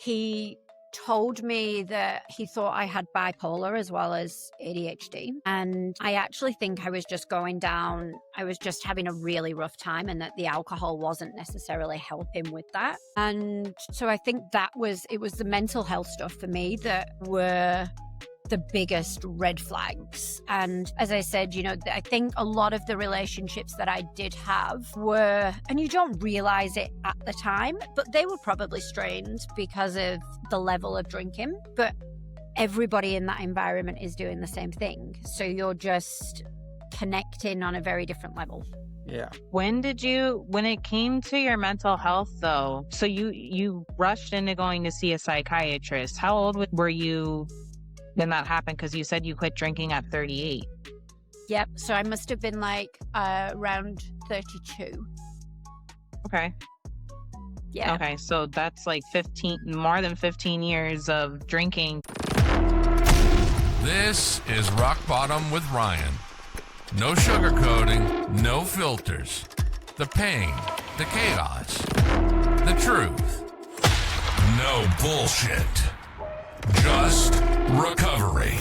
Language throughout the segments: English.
He told me that he thought I had bipolar as well as ADHD. And I actually think I was just I was just having a really rough time, and that the alcohol wasn't necessarily helping with that. And so I think it was the mental health stuff for me that were the biggest red flags. And as I said, I think a lot of the relationships that I did have were, and you don't realize it at the time, but they were probably strained because of the level of drinking. But everybody in that environment is doing the same thing. So you're just connecting on a very different level. Yeah. When it came to your mental health though, so you rushed into going to see a psychiatrist. How old were you when that happened? Because you said you quit drinking at 38. Yep. So I must have been around 32. Okay. Yeah. Okay. So that's like more than 15 years of drinking. This is Rock Bottom with Ryan. No sugarcoating, no filters. The pain, the chaos, the truth. No bullshit. Just recovery.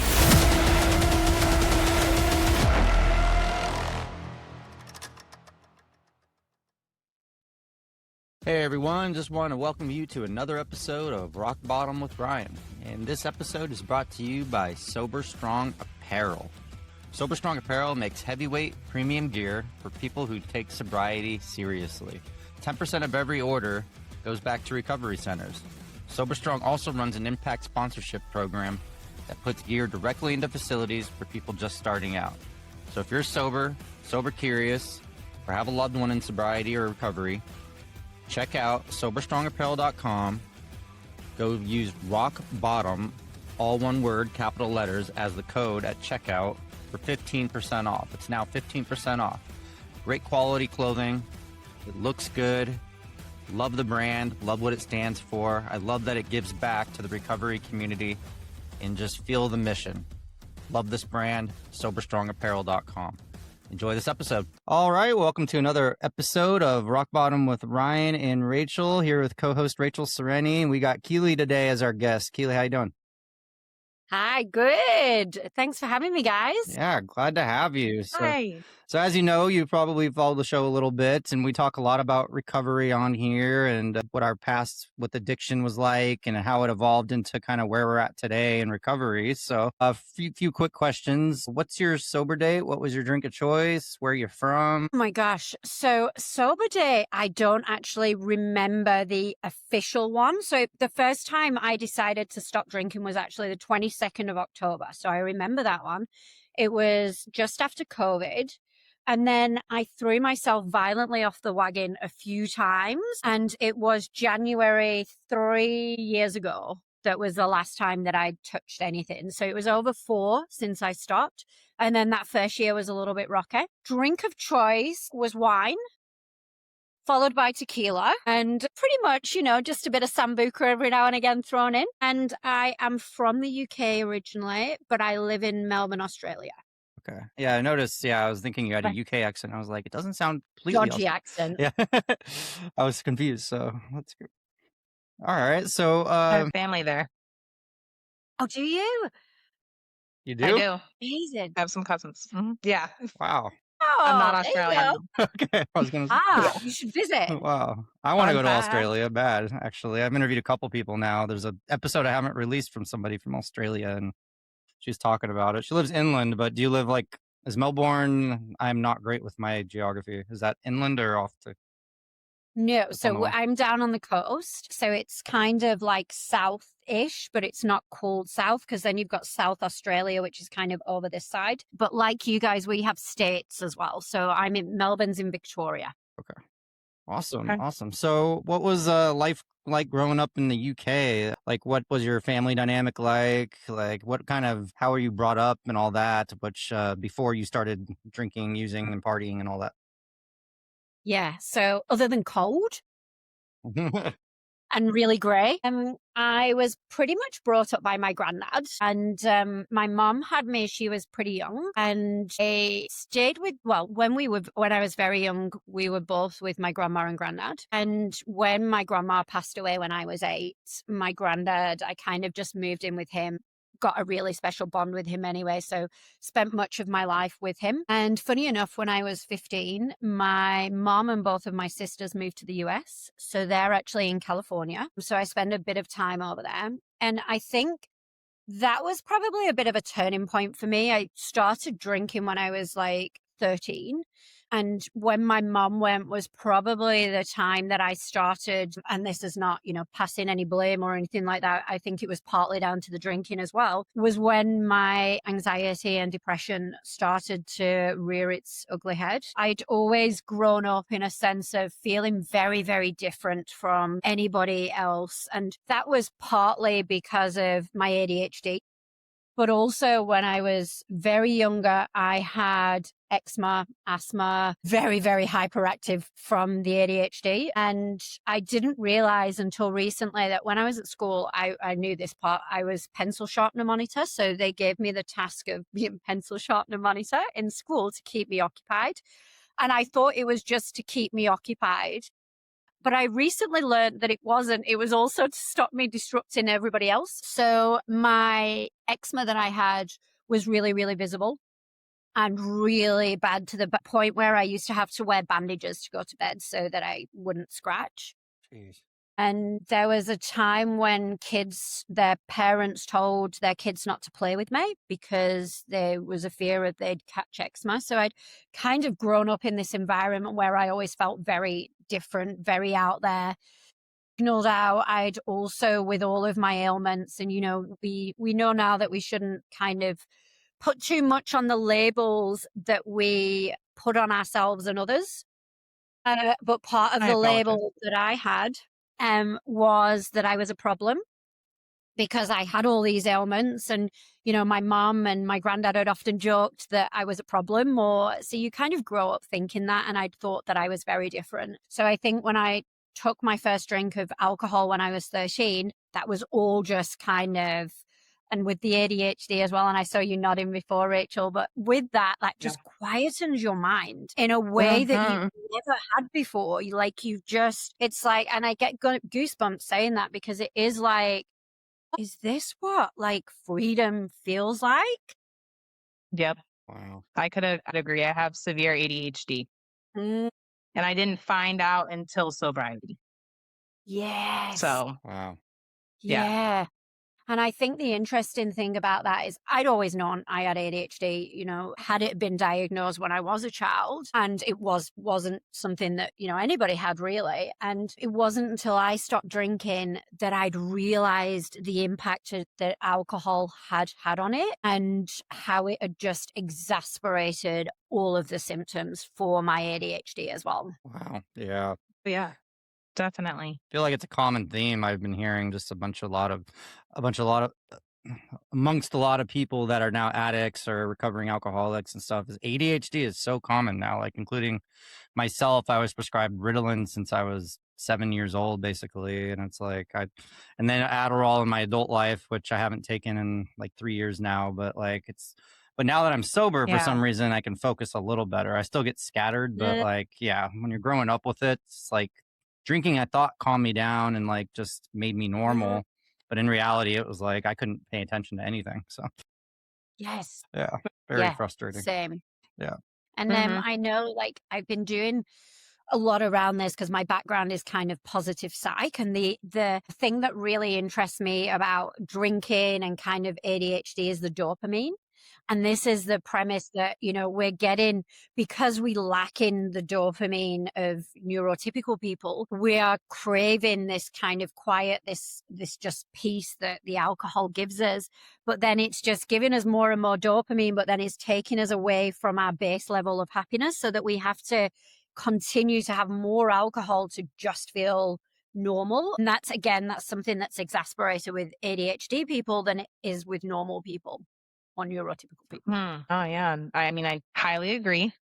Hey everyone, just want to welcome you to another episode of Rock Bottom with Ryan. And this episode is brought to you by Sober Strong Apparel. Sober Strong Apparel makes heavyweight premium gear for people who take sobriety seriously. 10% of every order goes back to recovery centers. Sober Strong also runs an impact sponsorship program that puts gear directly into facilities for people just starting out. So if you're sober curious, or have a loved one in sobriety or recovery, check out SoberStrongApparel.com. Go use Rock Bottom, all one word, capital letters, as the code at checkout for 15% off. It's now 15% off. Great quality clothing. It looks good. Love the brand, love what it stands for. I love that it gives back to the recovery community and just feel the mission. Love this brand, SoberStrongApparel.com. Enjoy this episode. All right, welcome to another episode of Rock Bottom with Ryan and Rachel, here with co-host Rachel Sereni. And we got Keelie today as our guest. Keelie, how you doing? Hi, good. Thanks for having me, guys. Yeah, glad to have you. Hi. So as you know, you probably followed the show a little bit, and we talk a lot about recovery on here and what our past with addiction was like and how it evolved into kind of where we're at today in recovery. So a few quick questions. What's your sober date? What was your drink of choice? Where are you from? Oh my gosh. So sober day, I don't actually remember the official one. So the first time I decided to stop drinking was actually the 22nd of October. So I remember that one. It was just after COVID. And then I threw myself violently off the wagon a few times. And it was January 3 years ago. That was the last time that I'd touched anything. So it was over 4 since I stopped. And then that first year was a little bit rocky. Drink of choice was wine, followed by tequila, and pretty much, just a bit of Sambuca every now and again thrown in. And I am from the UK originally, but I live in Melbourne, Australia. Okay. Yeah, I noticed. Yeah, I was thinking you had a UK accent. I was like, it doesn't sound completely Dodgy accent. Yeah. I was confused. So that's good. All right. So I have family there. Oh, do you? You do? I do. Amazing. I have some cousins. Mm-hmm. Yeah. Wow. Oh, I'm not there you Australian. go. Okay. I was going to You should visit. Wow. I want to go to fact. Australia bad, actually. I've interviewed a couple people now. There's an episode I haven't released from somebody from Australia, and she's talking about it. She lives inland, but do you live is Melbourne? I'm not great with my geography. Is that inland or off the... No, so I'm down on the coast, so it's kind of like south-ish, but it's not called south because then you've got South Australia, which is kind of over this side. But like you guys, we have states as well. So Melbourne's in Victoria. Okay. Awesome. Okay. Awesome. So what was life like growing up in the UK? Like, what was your family dynamic like? Like, how were you brought up and all that, which before you started drinking, using, and partying and all that? Yeah, so other than cold, and really great. I was pretty much brought up by my granddad, and my mom had me. She was pretty young, and I stayed with. Well, when I was very young, we were both with my grandma and granddad. And when my grandma passed away when I was 8, my granddad, I kind of just moved in with him. Got a really special bond with him anyway, so spent much of my life with him. And funny enough, when I was 15, my mom and both of my sisters moved to the US. So they're actually in California. So I spend a bit of time over there. And I think that was probably a bit of a turning point for me. I started drinking when I was like 13. And when my mom went was probably the time that I started, and this is not, passing any blame or anything like that. I think it was partly down to the drinking as well, was when my anxiety and depression started to rear its ugly head. I'd always grown up in a sense of feeling very, very different from anybody else. And that was partly because of my ADHD. But also when I was very younger, I had eczema, asthma, very, very hyperactive from the ADHD. And I didn't realize until recently that when I was at school, I knew this part. I was pencil sharpener monitor. So they gave me the task of being pencil sharpener monitor in school to keep me occupied. And I thought it was just to keep me occupied. But I recently learned that it wasn't. It was also to stop me disrupting everybody else. So my eczema that I had was really, really visible and really bad to the point where I used to have to wear bandages to go to bed so that I wouldn't scratch. Jeez. And there was a time when their parents told their kids not to play with me because there was a fear that they'd catch eczema. So I'd kind of grown up in this environment where I always felt very different, very out there. Signaled out. I'd also, with all of my ailments, and we know now that we shouldn't kind of put too much on the labels that we put on ourselves and others. But part of I the apologize. label that I had was that I was a problem because I had all these ailments. And, my mom and my granddad had often joked that I was a problem. So you kind of grow up thinking that. And I'd thought that I was very different. So I think when I took my first drink of alcohol when I was 13, that was all just kind of, and with the ADHD as well. And I saw you nodding before, Rachel, but with that just quietens your mind in a way that you never had before. It's like, and I get goosebumps saying that because it is like, is this what like freedom feels like? Yep. Wow. I'd agree. I have severe ADHD. Mm, And I didn't find out until sobriety. yes. So, Wow. Yeah. And I think the interesting thing about that is I'd always known I had ADHD, had it been diagnosed when I was a child, and it wasn't something that, anybody had really. And it wasn't until I stopped drinking that I'd realized the impact that alcohol had on it and how it had just exasperated all of the symptoms for my ADHD as well. Wow. Yeah. yeah, definitely. Feel like it's a common theme I've been hearing just amongst a lot of people that are now addicts or recovering alcoholics and stuff. Is ADHD is so common now, like including myself. I was prescribed Ritalin since I was 7 years old, basically. And it's like, and then Adderall in my adult life, which I haven't taken in like 3 years now, but now that I'm sober, for some reason, I can focus a little better. I still get scattered, but when you're growing up with it, it's like drinking, I thought calmed me down and like just made me normal. But in reality, it was like I couldn't pay attention to anything. So Yes. yeah, very frustrating. Same. Yeah. And I know like I've been doing a lot around this because my background is kind of positive psych. And the thing that really interests me about drinking and kind of ADHD is the dopamine. And this is the premise that, we're getting, because we lack in the dopamine of neurotypical people, we are craving this kind of quiet, this just peace that the alcohol gives us. But then it's just giving us more and more dopamine, but then it's taking us away from our base level of happiness so that we have to continue to have more alcohol to just feel normal. And that's something that's exasperated with ADHD people than it is with normal people or neurotypical people. Oh, yeah. I mean, I highly agree.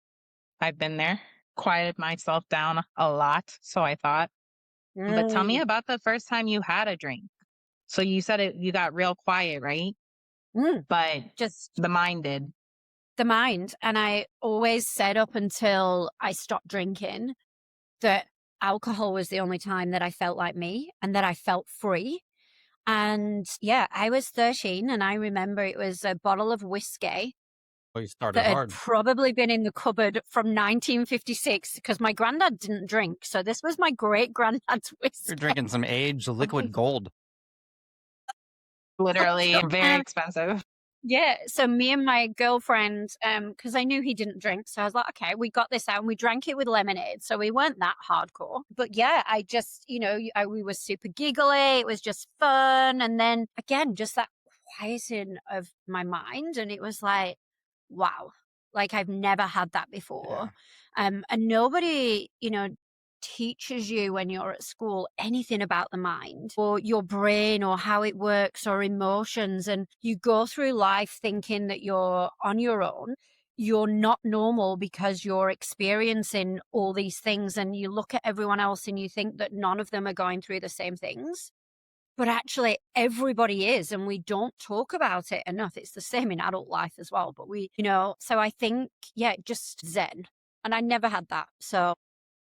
I've been there, quieted myself down a lot. So I thought. But tell me Mm. about the first time you had a drink. So you said you got real quiet, right? Mm. But Just the mind did. the mind. And I always said up until I stopped drinking that alcohol was the only time that I felt like me and that I felt free. And yeah, I was 13 and I remember it was a bottle of whiskey Well, you started that had hard. probably been in the cupboard from 1956 because my granddad didn't drink. So this was my great granddad's whiskey. You're drinking some aged liquid gold. Literally very And expensive. yeah, so me and my girlfriend, because I knew he didn't drink, so I was like, okay, we got this out, and we drank it with lemonade, so we weren't that hardcore. But yeah, I just, we were super giggly. It was just fun, and then again, just that quieting of my mind, and it was like, wow, like I've never had that before. And nobody, teaches you when you're at school anything about the mind or your brain or how it works or emotions. And you go through life thinking that you're on your own. You're not normal because you're experiencing all these things. And you look at everyone else and you think that none of them are going through the same things. But actually, everybody is, and we don't talk about it enough. It's the same in adult life as well. But so I think, yeah, just Zen. And I never had that. So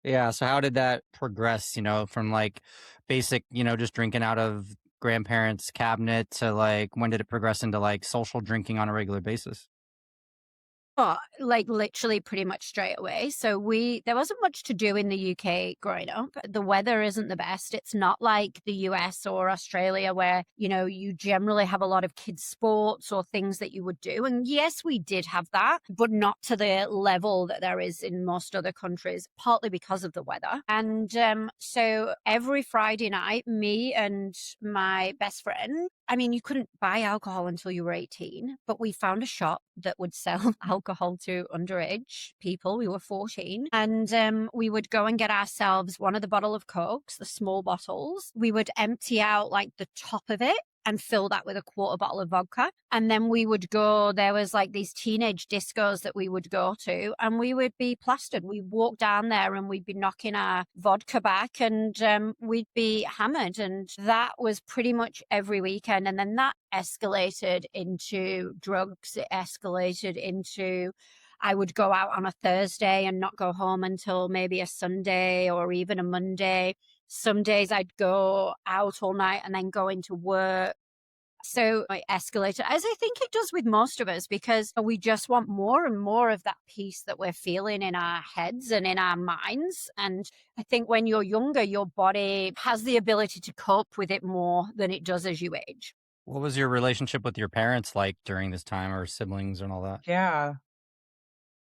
Yeah. So how did that progress, from like basic, just drinking out of grandparents' cabinet to like when did it progress into like social drinking on a regular basis? oh, like literally pretty much straight away. So there wasn't much to do in the UK growing up. The weather isn't the best. It's not like the US or Australia where, you generally have a lot of kids sports or things that you would do. And yes, we did have that, but not to the level that there is in most other countries, partly because of the weather. And so every Friday night, me and my best friend, I mean, you couldn't buy alcohol until you were 18, but we found a shop that would sell alcohol to underage people. We were 14. And we would go and get ourselves one of the bottle of Cokes, the small bottles. We would empty out like the top of it and fill that with a quarter bottle of vodka. And then we would go, there was like these teenage discos that we would go to, and we would be plastered. We'd walk down there and we'd be knocking our vodka back and we'd be hammered. And that was pretty much every weekend. And then that escalated into drugs. It escalated into I would go out on a Thursday and not go home until maybe a Sunday or even a Monday. Some days I'd go out all night and then go into work. So it escalated, as I think it does with most of us, because we just want more and more of that peace that we're feeling in our heads and in our minds. And I think when you're younger, your body has the ability to cope with it more than it does as you age. What was your relationship with your parents like during this time, or siblings and all that? Yeah.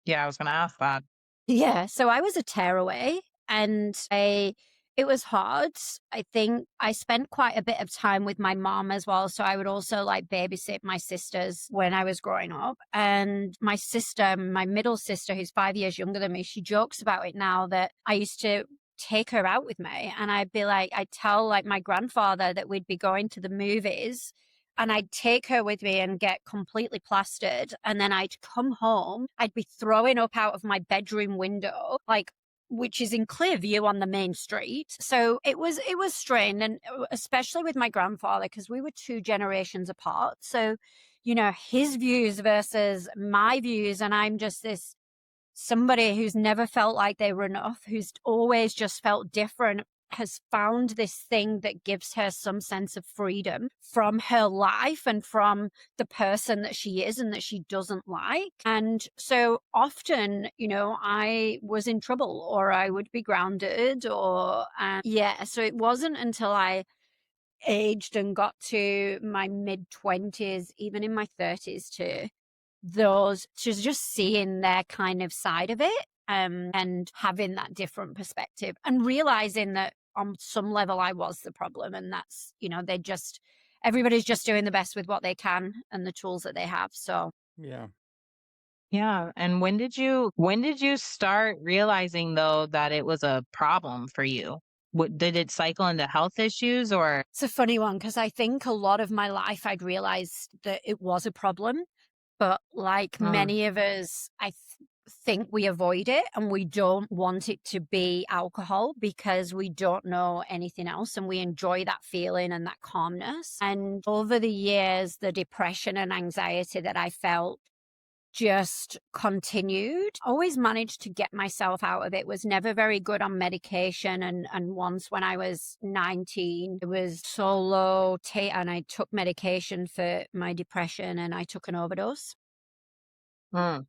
Yeah, I was going to ask that. Yeah, so I was a tearaway and it was hard. I think I spent quite a bit of time with my mom as well. So I would also like babysit my sisters when I was growing up. And my sister, my middle sister, who's 5 years younger than me, she jokes about it now that I used to take her out with me. And I'd be like, I'd tell like my grandfather that we'd be going to the movies and I'd take her with me and get completely plastered. And then I'd come home, I'd be throwing up out of my bedroom window, like, which is in clear view on the main street. So it was strained, and especially with my grandfather, because we were 2 generations apart. So, his views versus my views. And I'm just this somebody who's never felt like they were enough, who's always just felt different, has found this thing that gives her some sense of freedom from her life and from the person that she is and that she doesn't like. And so often, I was in trouble or I would be grounded or, so it wasn't until I aged and got to my mid 20s, even in my 30s, to just seeing their kind of side of it, and having that different perspective and realizing that on some level I was the problem, and that's, everybody's just doing the best with what they can and the tools that they have. So Yeah. Yeah. And when did you start realizing though that it was a problem for you? What did it cycle into health issues or? it's a funny one because I think a lot of my life I'd realized that it was a problem. But like Mm, many of us, think we avoid it and we don't want it to be alcohol because we don't know anything else and we enjoy that feeling and that calmness. And over the years, the depression and anxiety that I felt just continued. Always managed to get myself out of it. Was never very good on medication. And once when I was 19, it was so low, and I took medication for my depression and I took an overdose. Mm.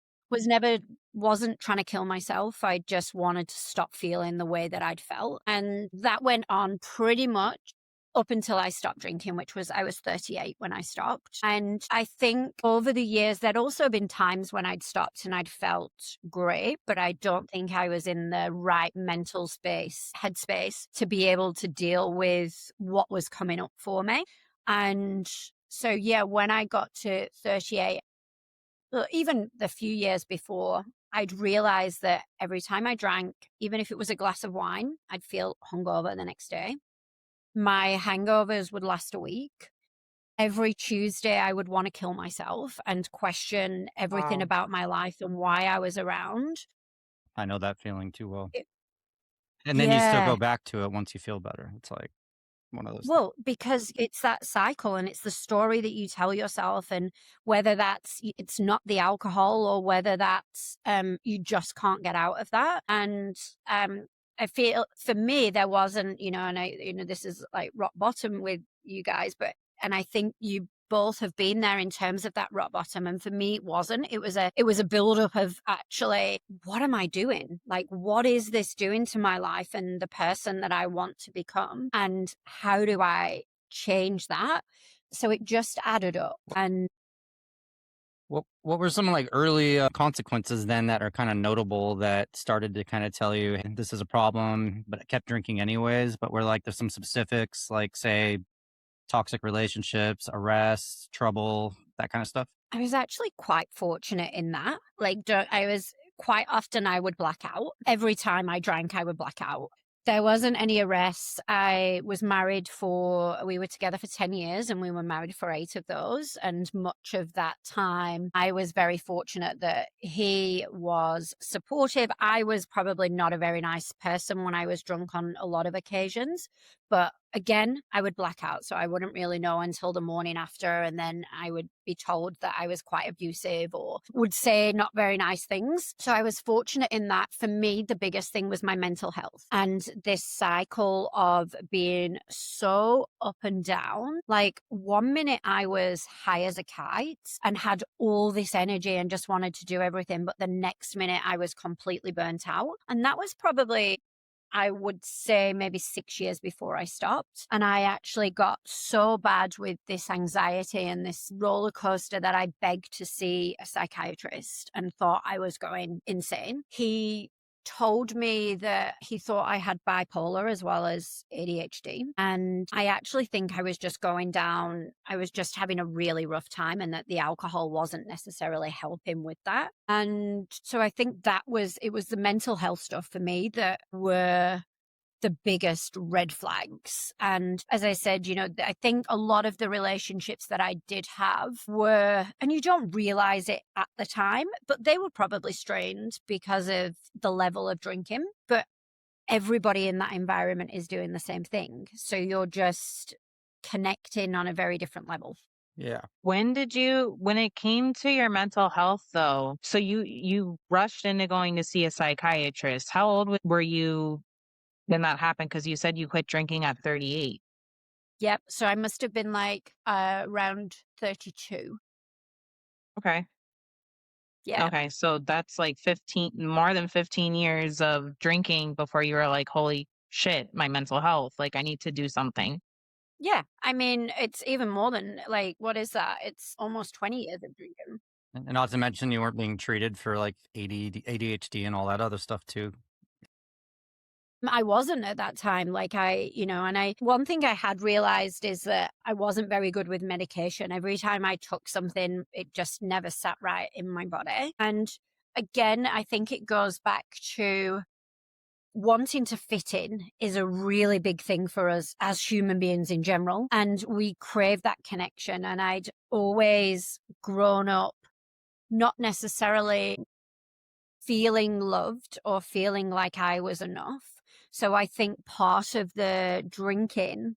Wasn't trying to kill myself. I just wanted to stop feeling the way that I'd felt. And that went on pretty much up until I stopped drinking, I was 38 when I stopped. And I think over the years, there'd also been times when I'd stopped and I'd felt great, but I don't think I was in the right mental headspace to be able to deal with what was coming up for me. And so, yeah, when I got to 38, even the few years before, I'd realized that every time I drank, even if it was a glass of wine, I'd feel hungover the next day. My hangovers would last a week. Every Tuesday, I would want to kill myself and question everything Wow. about my life and why I was around. I know that feeling too well. It- And then you still go yeah. back to it once you feel better. It's like one of those things. Well, because it's that cycle and it's the story that you tell yourself, and whether it's not the alcohol or whether that's you just can't get out of that. And I feel for me there wasn't, and this is like rock bottom with you guys, and I think you both have been there in terms of that rock bottom. And for me, it wasn't. It was a buildup of actually, what am I doing? Like, what is this doing to my life and the person that I want to become? And how do I change that? So it just added up. And What were some like early consequences then that are kind of notable that started to kind of tell you, "Hey, this is a problem," but I kept drinking anyways? But were like there's some specifics, like say toxic relationships, arrests, trouble, that kind of stuff? I was actually quite fortunate in that. Like, I was quite often I would black out. Every time I drank, I would black out. There wasn't any arrests. We were together for 10 years and we were married for 8 of those. And much of that time, I was very fortunate that he was supportive. I was probably not a very nice person when I was drunk on a lot of occasions, but again, I would black out. So I wouldn't really know until the morning after. And then I would be told that I was quite abusive or would say not very nice things. So I was fortunate in that. For me, the biggest thing was my mental health and this cycle of being so up and down. Like, one minute I was high as a kite and had all this energy and just wanted to do everything. But the next minute I was completely burnt out. And that was probably, I would say, maybe 6 years before I stopped. And I actually got so bad with this anxiety and this roller coaster that I begged to see a psychiatrist and thought I was going insane. He told me that he thought I had bipolar as well as ADHD. And I actually think I was just having a really rough time and that the alcohol wasn't necessarily helping with that. And so I think it was the mental health stuff for me that were the biggest red flags. And as I said, I think a lot of the relationships that I did have were, and you don't realize it at the time, but they were probably strained because of the level of drinking. But everybody in that environment is doing the same thing. So you're just connecting on a very different level. Yeah. When it came to your mental health though, so you rushed into going to see a psychiatrist. How old were you when that happened? Because you said you quit drinking at 38. Yep. So I must have been like around 32. Okay. Yeah. Okay. So that's like more than 15 years of drinking before you were like, holy shit, my mental health. Like, I need to do something. Yeah. I mean, it's even more than like, what is that? It's almost 20 years of drinking. And not to mention you weren't being treated for like ADHD and all that other stuff too. I wasn't at that time. One thing I had realized is that I wasn't very good with medication. Every time I took something, it just never sat right in my body. And again, I think it goes back to wanting to fit in is a really big thing for us as human beings in general. And we crave that connection. And I'd always grown up not necessarily feeling loved or feeling like I was enough. So I think part of the drinking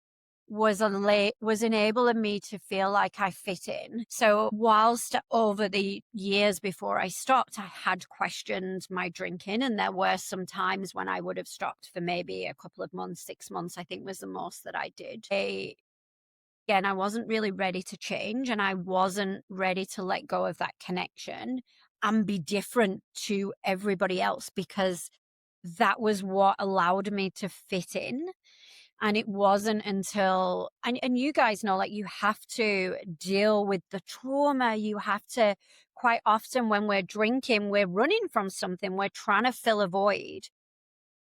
was enabling me to feel like I fit in. So whilst over the years before I stopped, I had questioned my drinking, and there were some times when I would have stopped for maybe a couple of months, 6 months, I think was the most that I did. Again, I wasn't really ready to change, and I wasn't ready to let go of that connection and be different to everybody else, because that was what allowed me to fit in. And it wasn't until, and you guys know, like, you have to deal with the trauma. You have to, quite often when we're drinking, we're running from something, we're trying to fill a void.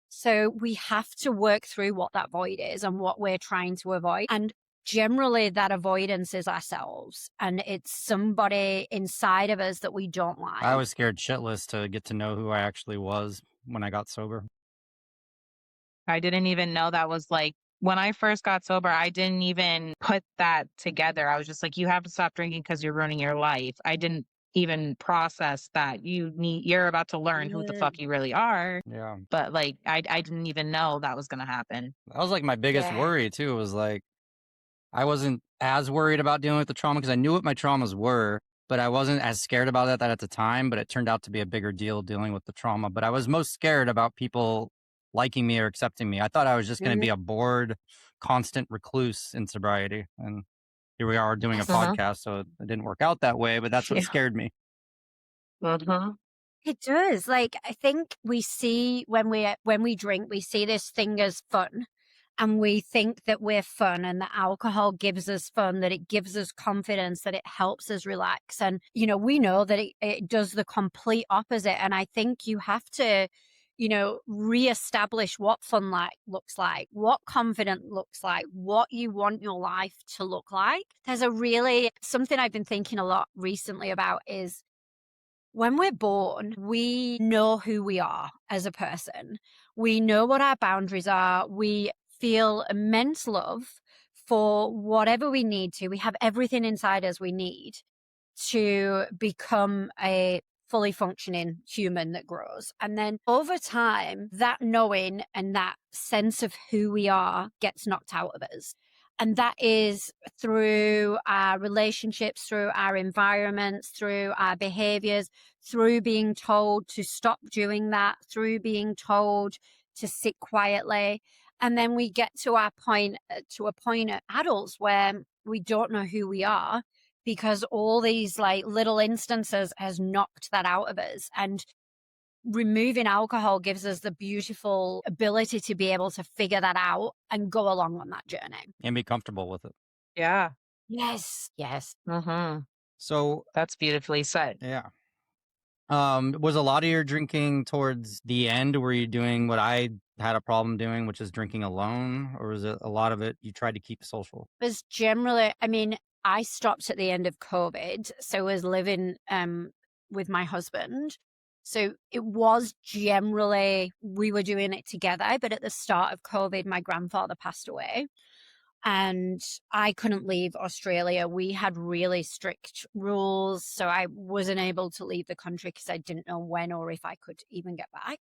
So we have to work through what that void is and what we're trying to avoid. And generally that avoidance is ourselves, and it's somebody inside of us that we don't like. I was scared shitless to get to know who I actually was when I got sober. I didn't even know that was like, when I first got sober, I didn't even put that together. I was just like, you have to stop drinking because you're ruining your life. I didn't even process that you're about to learn who the fuck you really are. Yeah. But like, I didn't even know that was going to happen. That was like my biggest worry too, was like, I wasn't as worried about dealing with the trauma because I knew what my traumas were, but I wasn't as scared about that at the time. But it turned out to be a bigger deal dealing with the trauma. But I was most scared about people liking me or accepting me. I thought I was just going to be a bored, constant recluse in sobriety. And here we are doing a podcast. So it didn't work out that way, but that's what scared me. It does. Like, I think we see when we drink, we see this thing as fun, and we think that we're fun, and that alcohol gives us fun, that it gives us confidence, that it helps us relax. And, we know that it does the complete opposite. And I think you have to, reestablish what fun looks like, what confident looks like, what you want your life to look like. There's something I've been thinking a lot recently about is, when we're born, we know who we are as a person. We know what our boundaries are. We feel immense love for whatever we need to. We have everything inside us we need to become a fully functioning human that grows. And then over time, that knowing and that sense of who we are gets knocked out of us. And that is through our relationships, through our environments, through our behaviors, through being told to stop doing that, through being told to sit quietly. And then we get to a point at adults where we don't know who we are, because all these like little instances has knocked that out of us. And removing alcohol gives us the beautiful ability to be able to figure that out and go along on that journey. And be comfortable with it. Yeah. Yes. So that's beautifully said. Yeah. Was a lot of your drinking towards the end? Were you doing what I had a problem doing, which is drinking alone? Or was it a lot of it you tried to keep social? It was generally, I stopped at the end of COVID. So I was living with my husband. So it was generally, we were doing it together. But at the start of COVID, my grandfather passed away, and I couldn't leave Australia. We had really strict rules. So I wasn't able to leave the country because I didn't know when or if I could even get back.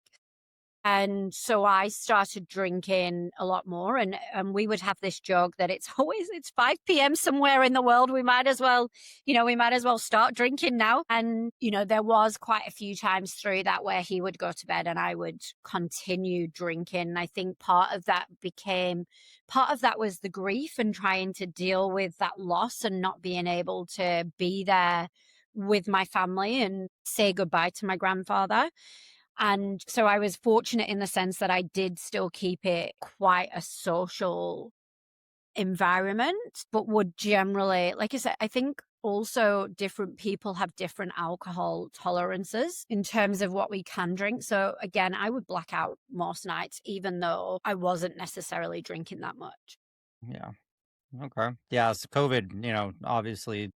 And so I started drinking a lot more, and we would have this joke that it's 5 p.m. somewhere in the world. We might as well start drinking now. And, there was quite a few times through that where he would go to bed and I would continue drinking. And I think part of that was the grief and trying to deal with that loss and not being able to be there with my family and say goodbye to my grandfather. And so I was fortunate in the sense that I did still keep it quite a social environment, but would generally, like I said, I think also different people have different alcohol tolerances in terms of what we can drink. So again, I would black out most nights, even though I wasn't necessarily drinking that much. Yeah. Okay. Yeah. So COVID, obviously,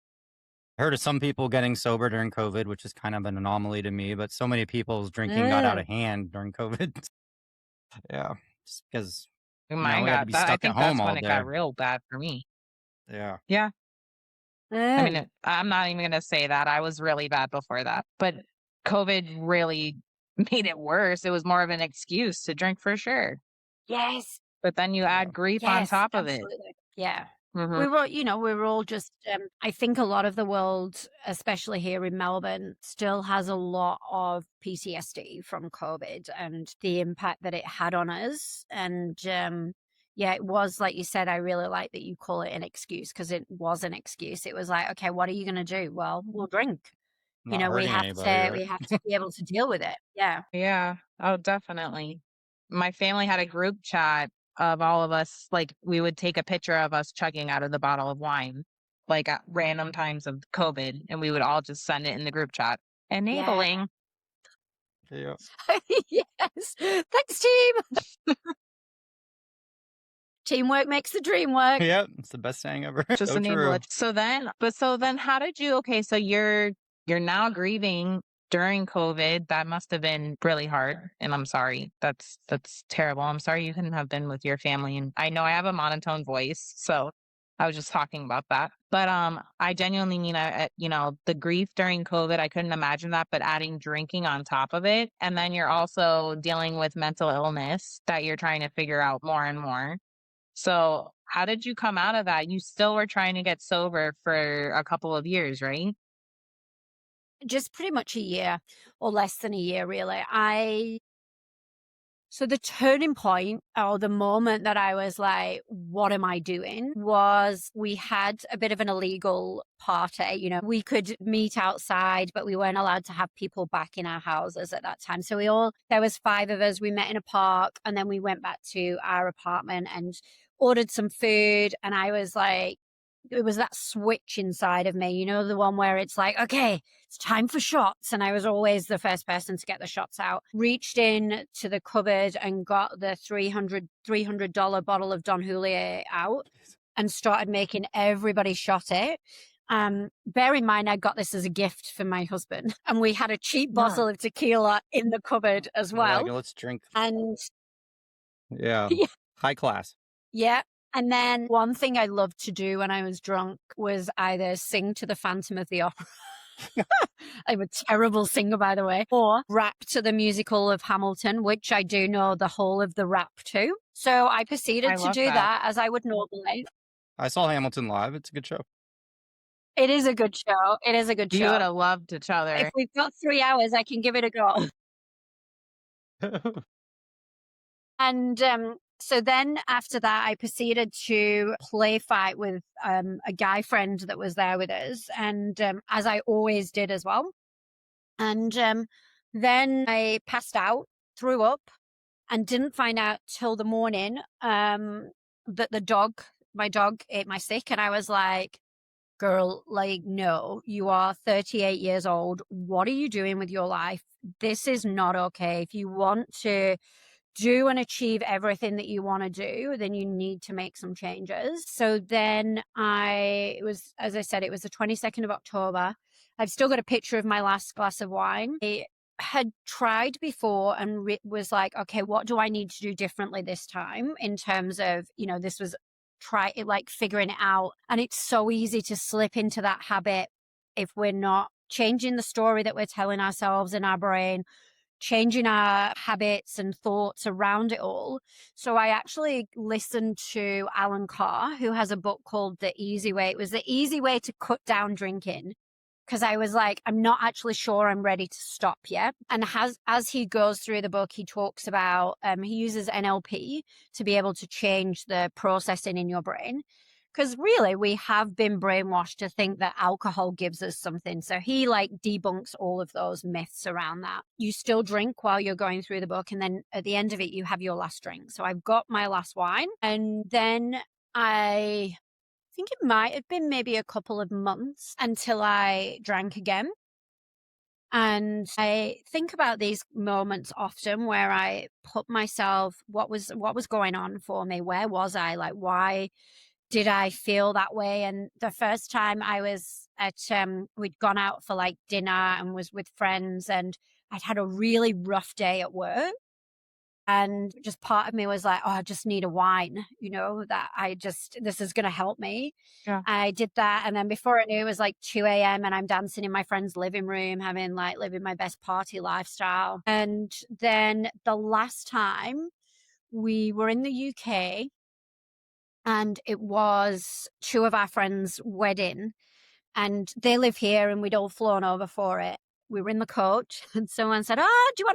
I heard of some people getting sober during COVID, which is kind of an anomaly to me, but so many people's drinking got out of hand during COVID. Yeah. Just because Mine we had to be stuck at home all day. It got real bad for me. Yeah. Yeah. I mean, I'm not even going to say that. I was really bad before that. But COVID really made it worse. It was more of an excuse to drink for sure. Yes. But then you Yeah. add grief on Yes, top of it. absolutely. Yeah. Mhm. We were, we were all just, I think a lot of the world, especially here in Melbourne, still has a lot of PTSD from COVID and the impact that it had on us. And yeah, it was, like you said, I really like that you call it an excuse, because it was an excuse. It was like, okay, what are you going to do? Well, we'll drink. Not We hurting have anybody, to, right? be able to deal with it. Yeah. Yeah. Oh, definitely. My family had a group chat of all of us, like, we would take a picture of us chugging out of the bottle of wine, like, at random times of COVID, and we would all just send it in the group chat. Yeah. Enabling. Yeah. Yes. Thanks, team. Teamwork makes the dream work. Yep. It's the best saying ever. Just So enable true. it. So then how did you, okay, so you're now grieving during COVID. That must have been really hard. And I'm sorry. That's terrible. I'm sorry you couldn't have been with your family. And I know I have a monotone voice, so I was just talking about that. But I genuinely mean, the grief during COVID, I couldn't imagine that, but adding drinking on top of it. And then you're also dealing with mental illness that you're trying to figure out more and more. So, how did you come out of that? You still were trying to get sober for a couple of years, right? Just pretty much a year, or less than a year, really. So the turning point, or the moment that I was like, what am I doing, was we had a bit of an illegal party. We could meet outside, but we weren't allowed to have people back in our houses at that time. So there was 5 of us. We met in a park, and then we went back to our apartment and ordered some food. And I was like, it was that switch inside of me, the one where it's like, okay, it's time for shots. And I was always the first person to get the shots out. Reached in to the cupboard and got the $300 bottle of Don Julio out and started making everybody shot it. Bear in mind, I got this as a gift for my husband, and we had a cheap bottle of tequila in the cupboard as They're like, well. let's drink. And Yeah. yeah, High class. yeah. And then one thing I loved to do when I was drunk was either sing to the Phantom of the Opera. I'm a terrible singer, by the way, or rap to the musical of Hamilton, which I do know the whole of the rap to. So I I proceeded to love do that. that as I would normally. I saw Hamilton live. It's a good show. It is a good show. It is a good You would show. have loved each other. If we've got 3 hours, I can give it a go. And so then after that, I proceeded to play fight with a guy friend that was there with us, and as I always did as well. And then I passed out, threw up, and didn't find out till the morning that my dog ate my sick. And I was like, girl, like, no, you are 38 years old. What are you doing with your life? This is not okay. If you want to do and achieve everything that you want to do, then you need to make some changes. So then as I said, it was the 22nd of October. I've still got a picture of my last glass of wine. I had tried before and was like, okay, what do I need to do differently this time, in terms of, this was figuring it out. And it's so easy to slip into that habit if we're not changing the story that we're telling ourselves in our brain, changing our habits and thoughts around it all. So I actually listened to Alan Carr, who has a book called The Easy Way. It was the easy way to cut down drinking, because I was like, I'm not actually sure I'm ready to stop yet. And as he goes through the book, he talks about, he uses NLP to be able to change the processing in your brain. Because really, we have been brainwashed to think that alcohol gives us something. So he debunks all of those myths around that. You still drink while you're going through the book, and then at the end of it, you have your last drink. So I've got my last wine, and then I think it might have been maybe a couple of months until I drank again. And I think about these moments often where I put myself, what was going on for me? Where was I? Like, why did I feel that way? And the first time I was at, we'd gone out for dinner and was with friends, and I'd had a really rough day at work. And just part of me was like, oh, I just need a wine, this is going to help me. Yeah. I did that. And then before I knew, it was like 2 a.m. and I'm dancing in my friend's living room, living my best party lifestyle. And then the last time we were in the UK, and it was two of our friends' wedding, and they live here and we'd all flown over for it. We were in the coach and someone said, oh, do you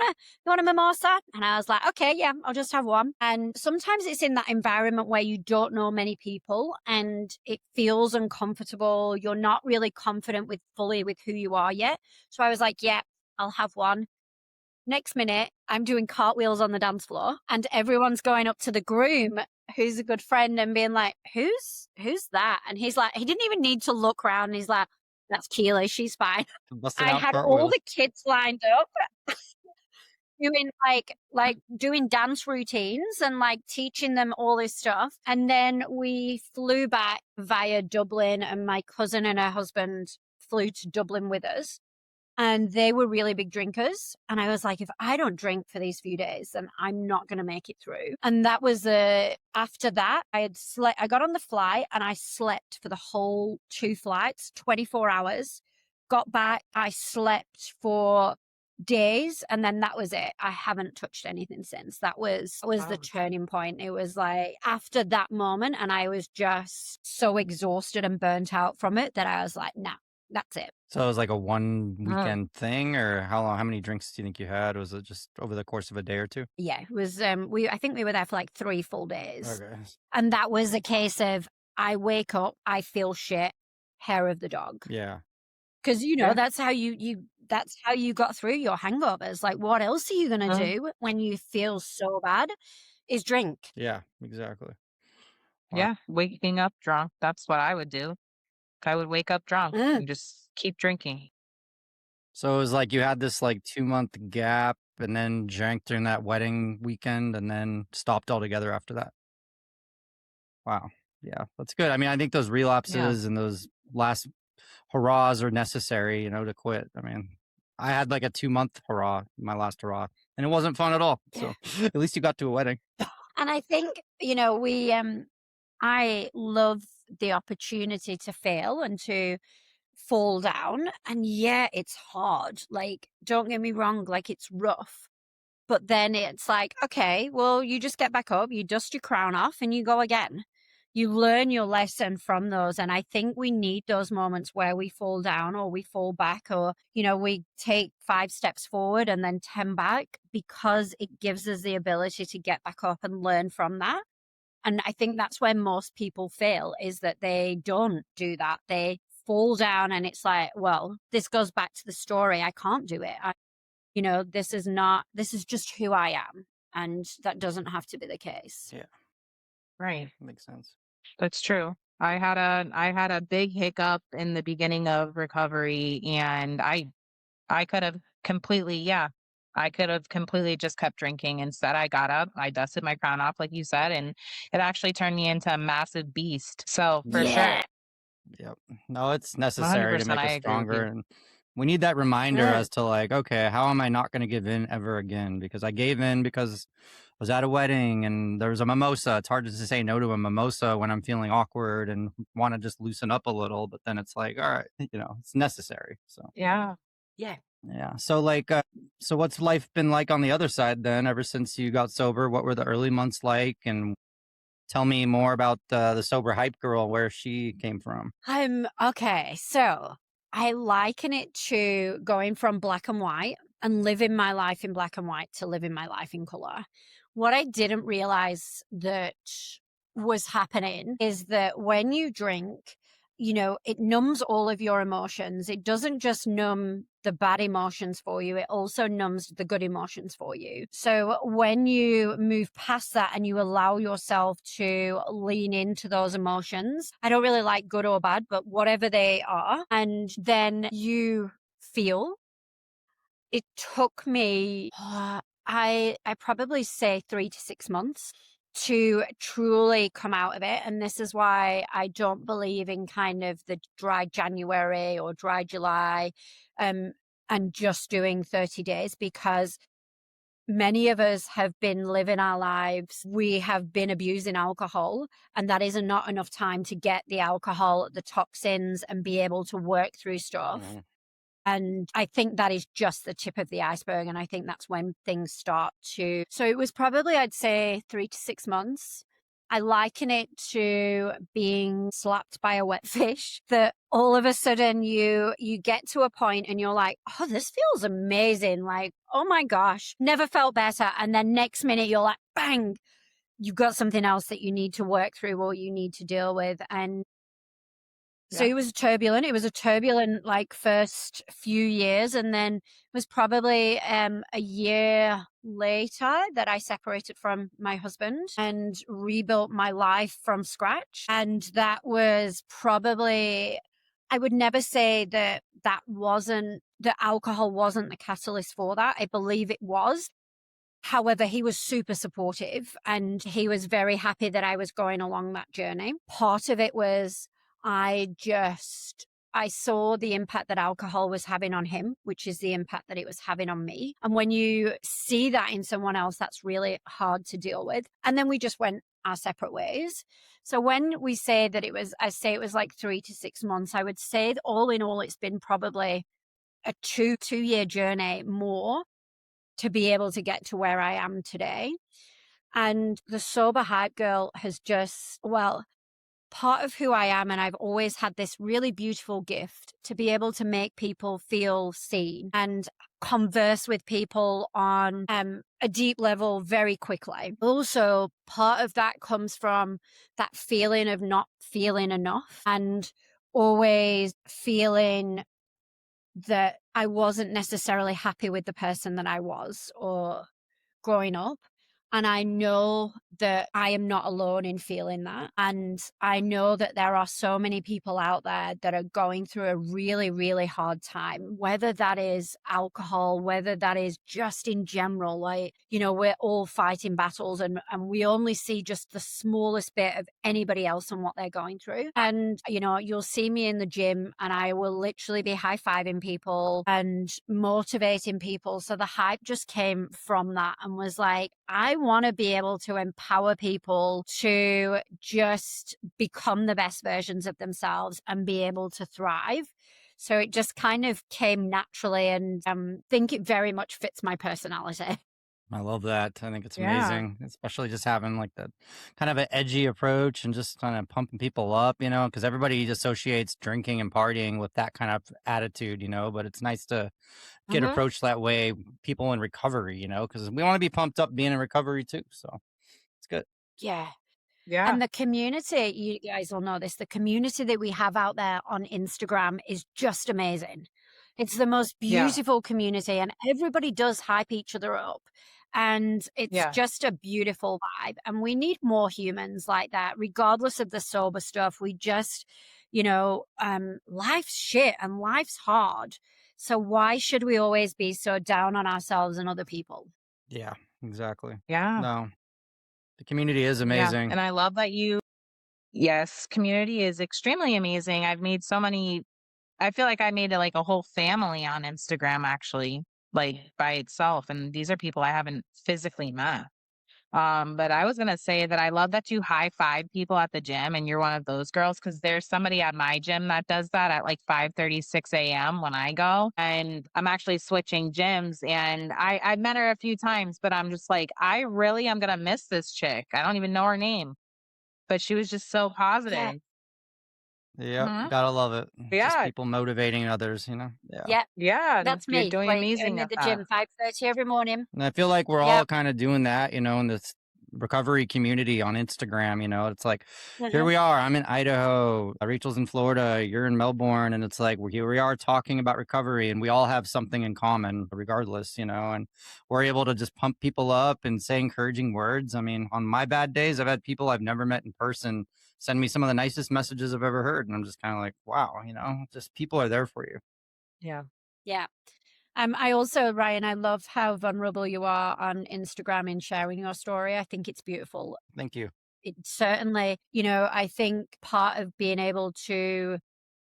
want a mimosa? And I was like, okay, yeah, I'll just have one. And sometimes it's in that environment where you don't know many people and it feels uncomfortable. You're not really confident fully with who you are yet. So I was like, yeah, I'll have one. Next minute, I'm doing cartwheels on the dance floor and everyone's going up to the groom, who's a good friend, and being like, who's that? And he's like, he didn't even need to look around. He's like, that's Keelie, she's fine. Busting I out had all cartwheels. the kids lined up doing doing dance routines and like teaching them all this stuff. And then we flew back via Dublin, and my cousin and her husband flew to Dublin with us. And they were really big drinkers. And I was like, if I don't drink for these few days, then I'm not going to make it through. And that was after that, I got on the flight and I slept for the whole 2 flights, 24 hours. Got back, I slept for days, and then that was it. I haven't touched anything since. That was the turning point. It was like after that moment, and I was just so exhausted and burnt out from it that I was like, nah, that's it. So it was like a one weekend thing, or how many drinks do you think you had? Was it just over the course of a day or two? Yeah, it was, I think we were there for like 3 full days. Okay. And that was a case of, I wake up, I feel shit, hair of the dog. Yeah. Because, that's how that's how you got through your hangovers. Like, what else are you going to do when you feel so bad is drink. Yeah, exactly. Wow. Yeah, waking up drunk. That's what I would do. I would wake up drunk and just keep drinking. So it was like you had this like 2-month gap and then drank during that wedding weekend and then stopped altogether after that. Wow. Yeah, that's good. I mean, I think those relapses and those last hurrahs are necessary, to quit. I mean, I had like a 2-month hurrah, my last hurrah, and it wasn't fun at all. So at least you got to a wedding. And I think, I love the opportunity to fail and to fall down. And yeah, it's hard. Like, don't get me wrong, like it's rough. But then it's like, okay, well, you just get back up, you dust your crown off and you go again. You learn your lesson from those. And I think we need those moments where we fall down or we fall back or, we take 5 steps forward and then 10 back, because it gives us the ability to get back up and learn from that. And I think that's where most people fail, is that they don't do that. They fall down and it's like, well, this goes back to the story. I can't do it. This is just who I am. And that doesn't have to be the case. Yeah. Right. Makes sense. That's true. I had a big hiccup in the beginning of recovery, and I could have completely just kept drinking. Instead, I got up, I dusted my crown off, like you said, and it actually turned me into a massive beast. So for sure. Yep. No, it's necessary to 100%, make I us agree with stronger. you. And we need that reminder as to like, okay, how am I not going to give in ever again? Because I gave in because I was at a wedding and there was a mimosa. It's hard to say no to a mimosa when I'm feeling awkward and want to just loosen up a little. But then it's like, all right, it's necessary. So Yeah. Yeah. yeah. So like, so what's life been like on the other side then? Ever since you got sober, what were the early months like? And tell me more about the sober hype girl, where she came from. Okay. So I liken it to going from black and white and living my life in black and white to living my life in color. What I didn't realize that was happening is that when you drink, it numbs all of your emotions. It doesn't just numb the bad emotions for you. It also numbs the good emotions for you. So when you move past that and you allow yourself to lean into those emotions, I don't really like good or bad, but whatever they are, and then you feel. It took me, I probably say 3 to 6 months to truly come out of it. And this is why I don't believe in kind of the dry January or dry July and just doing 30 days, because many of us have been living our lives. We have been abusing alcohol, and that is not enough time to get the alcohol, the toxins, and be able to work through stuff. Mhm. And I think that is just the tip of the iceberg. And I think that's when things start to. So it was probably, I'd say, 3 to 6 months. I liken it to being slapped by a wet fish, that all of a sudden you get to a point and you're like, oh, this feels amazing. Like, oh my gosh, never felt better. And then next minute you're like, bang, you've got something else that you need to work through or you need to deal with. And so Yeah. it was turbulent. It was a turbulent, like, first few years. And then it was probably a year later that I separated from my husband and rebuilt my life from scratch. And that was probably, I would never say that that alcohol wasn't the catalyst for that. I believe it was. However, he was super supportive and he was very happy that I was going along that journey. Part of it was I saw the impact that alcohol was having on him, which is the impact that it was having on me. And when you see that in someone else, that's really hard to deal with. And then we just went our separate ways. So when we say that I say it was like 3 to 6 months, I would say that all in all, it's been probably a two-year journey more to be able to get to where I am today. And the Sober Hype Girl has just, well, part of who I am. And I've always had this really beautiful gift to be able to make people feel seen and converse with people on a deep level very quickly. Also, part of that comes from that feeling of not feeling enough and always feeling that I wasn't necessarily happy with the person that I was or growing up. And I know that I am not alone in feeling that. And I know that there are so many people out there that are going through a really, really hard time, whether that is alcohol, whether that is just in general, like, we're all fighting battles and we only see just the smallest bit of anybody else and what they're going through. And, you'll see me in the gym and I will literally be high-fiving people and motivating people. So the hype just came from that and was like, I want to be able to empower people to just become the best versions of themselves and be able to thrive. So it just kind of came naturally, and think it very much fits my personality. I love that. I think it's Yeah. amazing, especially just having like that kind of an edgy approach and just kind of pumping people up, because everybody associates drinking and partying with that kind of attitude, but it's nice to get Mhm. approached that way, people in recovery, because we want to be pumped up being in recovery too. So it's good. Yeah. Yeah. And the community, you guys will know this, the community that we have out there on Instagram is just amazing. It's the most Yeah. beautiful community, and everybody does hype each other up. And it's Yeah. just a beautiful vibe. And we need more humans like that, regardless of the sober stuff. We just, life's shit and life's hard. So why should we always be so down on ourselves and other people? Yeah, exactly. Yeah. No, the community is Yeah. amazing. And I love that yes, community is extremely amazing. I feel like I made it like a whole family on Instagram, actually, like by itself. And these are people I haven't physically met. But I was gonna say that I love that you high five people at the gym and you're one of those girls, because there's somebody at my gym that does that at like 5:36 a.m. when I go. And I'm actually switching gyms, and I've met her a few times, but I'm just like, I really am gonna miss this chick. I don't even know her name, but she was just so Yeah. positive. Yep, Mhm. gotta love it. Just Yeah. people motivating others, Yeah. Yeah. Yeah. And That's you're me. doing Like, amazing going to at the that. gym 5:30 every morning. And I feel like we're Yep. all kind of doing that, in this recovery community on Instagram. It's like, here Mhm. we are. I'm in Idaho. Rachel's in Florida. You're in Melbourne. And it's like, here we are talking about recovery, and we all have something in common, regardless, and we're able to just pump people up and say encouraging words. I mean, on my bad days, I've had people I've never met in person send me some of the nicest messages I've ever heard. And I'm just kind of like, wow, just people are there for you. Yeah. Yeah. I also, Ryan, I love how vulnerable you are on Instagram in sharing your story. I think it's beautiful. Thank you. It certainly, I think part of being able to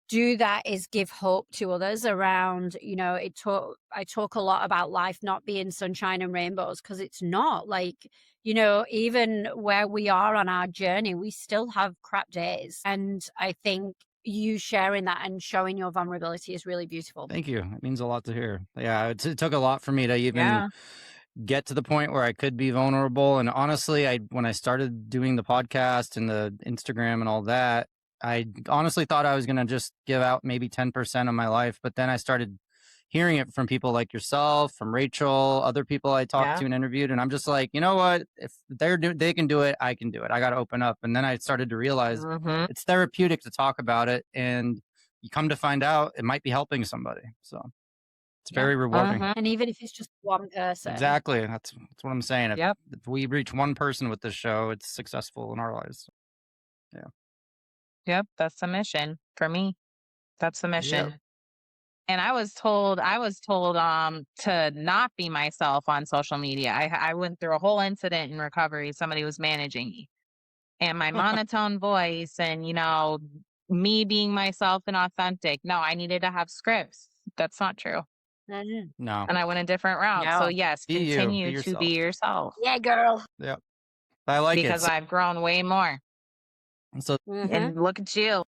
do that is give hope to others around, I talk a lot about life not being sunshine and rainbows, because it's not. Like, even where we are on our journey, we still have crap days. And I think you sharing that and showing your vulnerability is really beautiful. Thank you. It means a lot to hear. Yeah, it took a lot for me to even get to the point where I could be vulnerable. And honestly, when I started doing the podcast and the Instagram and all that, I honestly thought I was going to just give out maybe 10% of my life. But then I started hearing it from people like yourself, from Rachel, other people I talked to and interviewed. And I'm just like, you know what? If they can do it, I can do it. I got to open up. And then I started to realize it's therapeutic to talk about it. And you come to find out it might be helping somebody. So it's very rewarding. And even if it's just one person. Exactly. That's what I'm saying. If we reach one person with this show, it's successful in our lives. Yeah. Yep. That's the mission for me. That's the mission. Yep. And I was told to not be myself on social media. I went through a whole incident in recovery. Somebody was managing me, and my monotone voice and, me being myself and authentic. No, I needed to have scripts. That's not true. No. And I went a different route. No. So yes, Be you. continue Be to be yourself. Yeah, girl. Yep. I like because it. I've grown way more. So And look at you.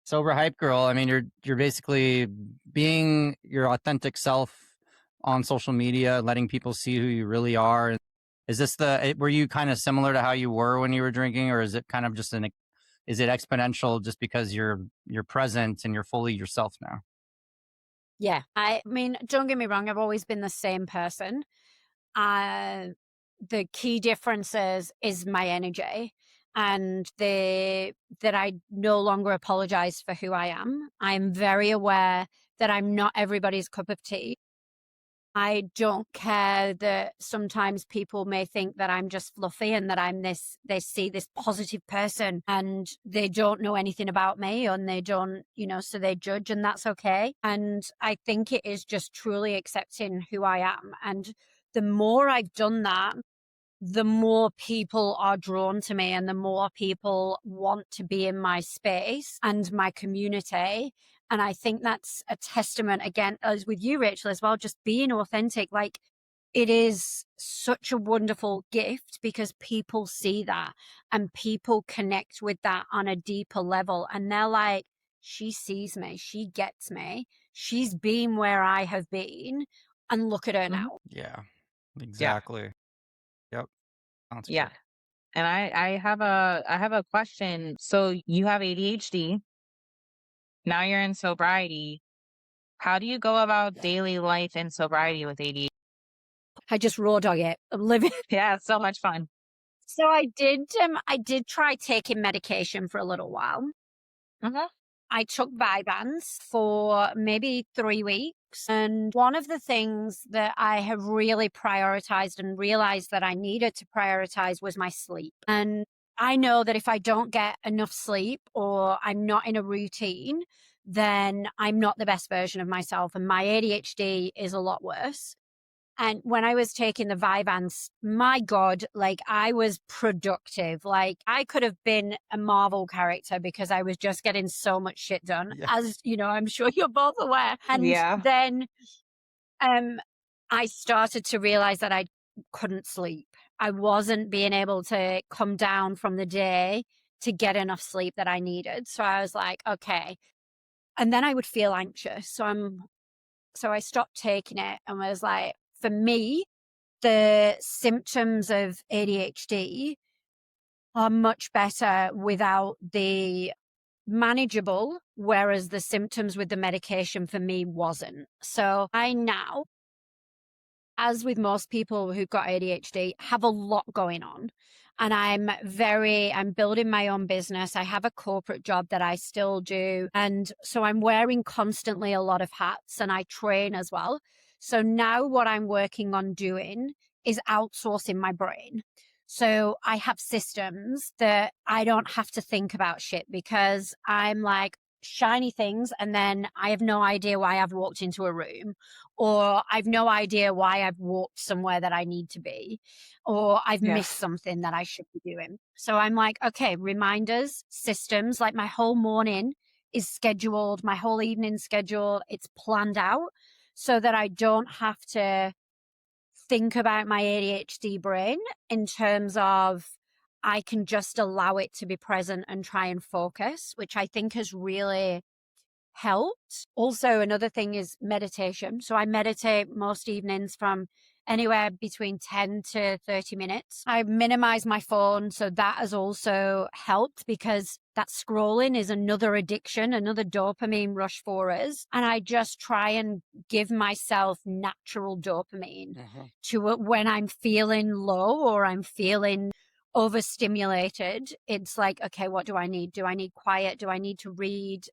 Sober Hype Girl, I mean, you're basically being your authentic self on social media, letting people see who you really are. Is this were you kind of similar to how you were when you were drinking, or is it kind of just is it exponential just because you're present and you're fully yourself now? Yeah. I mean, don't get me wrong. I've always been the same person. The key difference is my energy, and that I no longer apologize for who I am. I'm very aware that I'm not everybody's cup of tea. I don't care that sometimes people may think that I'm just fluffy and that they see this positive person and they don't know anything about me, and they don't, so they judge, and that's okay. And I think it is just truly accepting who I am. And the more I've done that, the more people are drawn to me, and the more people want to be in my space and my community. And I think that's a testament, again, as with you, Rachel, as well, just being authentic. Like, it is such a wonderful gift because people see that and people connect with that on a deeper level. And they're like, she sees me, she gets me, she's been where I have been, and look at her now. Yeah, exactly. Yep. Sounds Yeah. good. And I have a question. So you have ADHD. Now you're in sobriety. How do you go about daily life in sobriety with ADHD? I just raw dog it. I'm living. Yeah, it's so much fun. So I did try taking medication for a little while. I took Vyvanse for maybe 3 weeks. And one of the things that I have really prioritized and realized that I needed to prioritize was my sleep. And I know that if I don't get enough sleep or I'm not in a routine, then I'm not the best version of myself. And my ADHD is a lot worse. And when I was taking the Vyvanse, my God, like, I was productive. Like, I could have been a Marvel character because I was just getting so much shit done, as I'm sure you're both aware. And then I started to realize that I couldn't sleep. I wasn't being able to come down from the day to get enough sleep that I needed. So I was like, okay. And then I would feel anxious. So I stopped taking it and was like, for me, the symptoms of ADHD are much better without the manageable, whereas the symptoms with the medication for me wasn't. So I now, as with most people who've got ADHD, have a lot going on. And I'm building my own business. I have a corporate job that I still do. And so I'm wearing constantly a lot of hats, and I train as well. So now what I'm working on doing is outsourcing my brain. So I have systems that I don't have to think about shit, because I'm like, shiny things, and then I have no idea why I've walked into a room, or I've no idea why I've walked somewhere that I need to be, or I've missed something that I should be doing. So I'm like, okay, reminders, systems, like my whole morning is scheduled, my whole evening schedule, it's planned out so that I don't have to think about my ADHD brain in terms of I can just allow it to be present and try and focus, which I think has really helped. Also, another thing is meditation. So I meditate most evenings from anywhere between 10 to 30 minutes. I minimize my phone. So that has also helped because that scrolling is another addiction, another dopamine rush for us. And I just try and give myself natural dopamine to it when I'm feeling low or I'm feeling overstimulated. It's like, okay, what do I need? Do I need quiet? Do I need to read,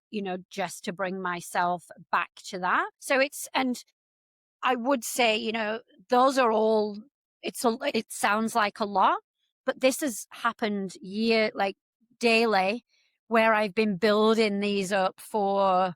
just to bring myself back to that? So and I would say, those are all, it sounds like a lot, but this has happened daily, where I've been building these up for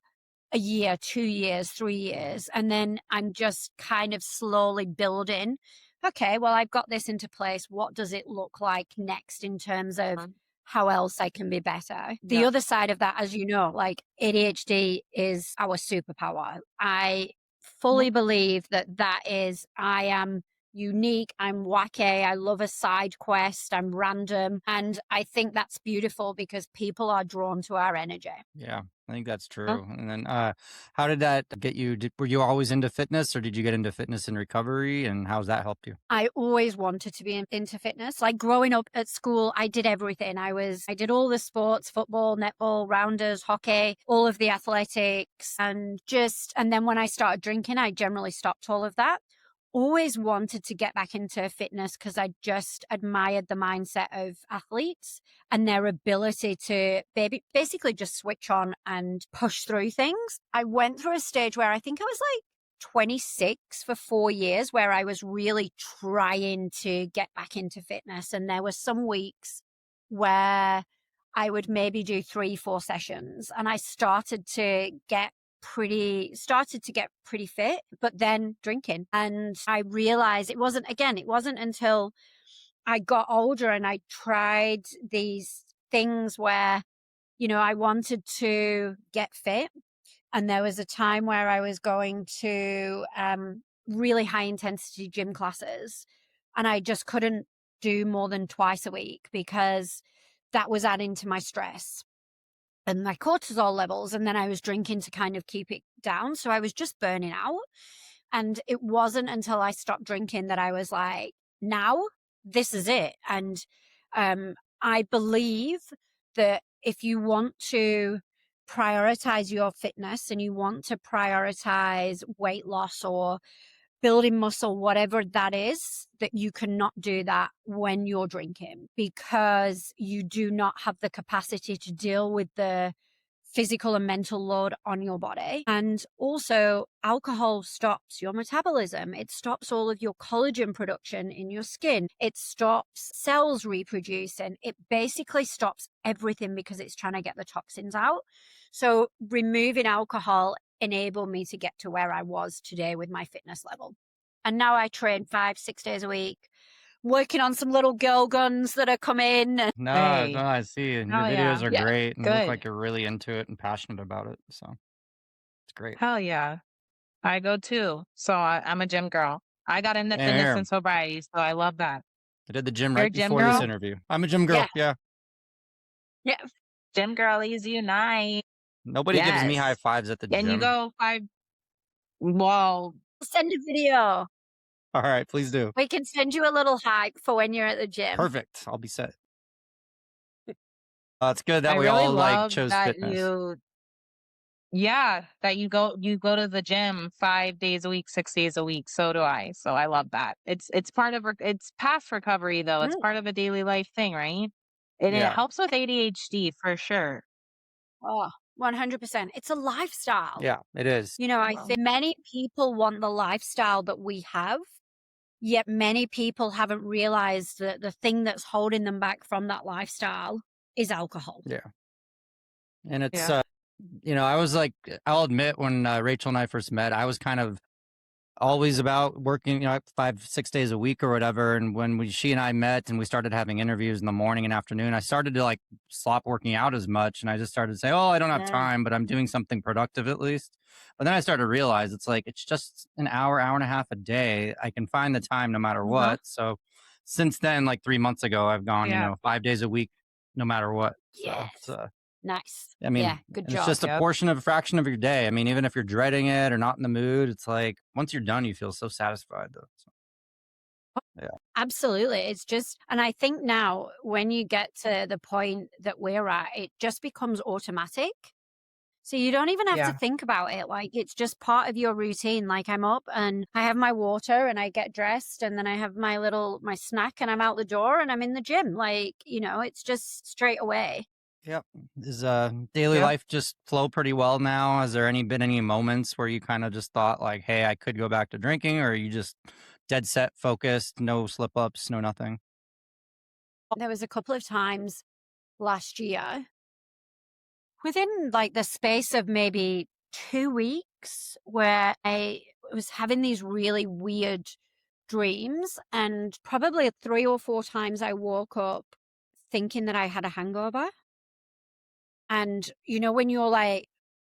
a year, 2 years, 3 years. And then I'm just kind of slowly building. Okay, well, I've got this into place. What does it look like next in terms of how else I can be better? The other side of that, as you know, like ADHD is our superpower. I fully believe that I am unique, I'm wacky, I love a side quest, I'm random. And I think that's beautiful because people are drawn to our energy. Yeah, I think that's true. And then how did that get you? Were you always into fitness, or did you get into fitness in recovery, and how's that helped you? I always wanted to be into fitness. Like growing up at school, I did everything. I did all the sports, football, netball, rounders, hockey, all of the athletics, and then when I started drinking, I generally stopped all of that. Always wanted to get back into fitness because I just admired the mindset of athletes and their ability to basically just switch on and push through things. I went through a stage where I think I was like 26 for 4 years, where I was really trying to get back into fitness. And there were some weeks where I would maybe do 3-4 sessions, and I started to get pretty fit, but then drinking. And I realized it wasn't until I got older and I tried these things where, I wanted to get fit. And there was a time where I was going to really high intensity gym classes, and I just couldn't do more than twice a week because that was adding to my stress and my cortisol levels. And then I was drinking to kind of keep it down. So I was just burning out. And it wasn't until I stopped drinking that I was like, now this is it. And I believe that if you want to prioritize your fitness and you want to prioritize weight loss or building muscle, whatever that is, that you cannot do that when you're drinking, because you do not have the capacity to deal with the physical and mental load on your body. And also, alcohol stops your metabolism. It stops all of your collagen production in your skin. It stops cells reproducing. It basically stops everything because it's trying to get the toxins out. So removing alcohol enabled me to get to where I was today with my fitness level. And now I train 5-6 days a week, working on some little girl guns that are coming. No, Hey. I see. And your Oh, videos yeah. are Yeah, great, and look good. like you're really into it and passionate about it. So it's great. Hell yeah. I go too. So I'm a gym girl. I got into Same fitness here. and sobriety, so I love that. I did the gym You're a right gym before this girl? interview. I'm a gym girl. Yeah. Yeah. Gym girlies unite. Nobody gives me high Yes. fives at the And you gym. go well, Send a video. All right, please do. We can send you a little hype for when you're at the gym. Perfect. I'll be set. It's good that I we really all love chose that fitness. that you go to the gym 5 days a week, 6 days a week. So do I. So I love that. It's part of it's past recovery though. It's part of a daily life thing, right? And it Yeah. helps with ADHD for sure. Oh, 100%. It's a lifestyle. Yeah, it is. I think many people want the lifestyle that we have, yet many people haven't realized that the thing that's holding them back from that lifestyle is alcohol. Yeah. And it's, Yeah. I was like, I'll admit when Rachel and I first met, I was kind of always about working, 5, 6 days a week or whatever. And when she and I met and we started having interviews in the morning and afternoon, I started to like stop working out as much. And I just started to say, oh, I don't have Yeah. time, but I'm doing something productive at least. But then I started to realize it's like, it's just an hour and a half a day. I can find the time no matter Uh-huh. what. So since then, like 3 months ago, I've gone, Yeah. 5 days a week, no matter what. So it's, Yes. Nice. I Yeah, mean, good and it's job. just a Yep. fraction of your day. I mean, even if you're dreading it or not in the mood, it's like once you're done, you feel so satisfied though. So, yeah. Absolutely. It's just, and I think now when you get to the point that we're at, it just becomes automatic. So you don't even have to Yeah. think about it. Like it's just part of your routine. Like I'm up and I have my water and I get dressed and then I have my snack and I'm out the door and I'm in the gym. Like, it's just straight away. Yep. Is daily Yep. life just flow pretty well now? Has there been any moments where you kind of just thought like, hey, I could go back to drinking, or are you just dead set focused, no slip ups, no nothing? There was a couple of times last year within like the space of maybe 2 weeks where I was having these really weird dreams, and probably 3 or 4 times I woke up thinking that I had a hangover. And when you're like,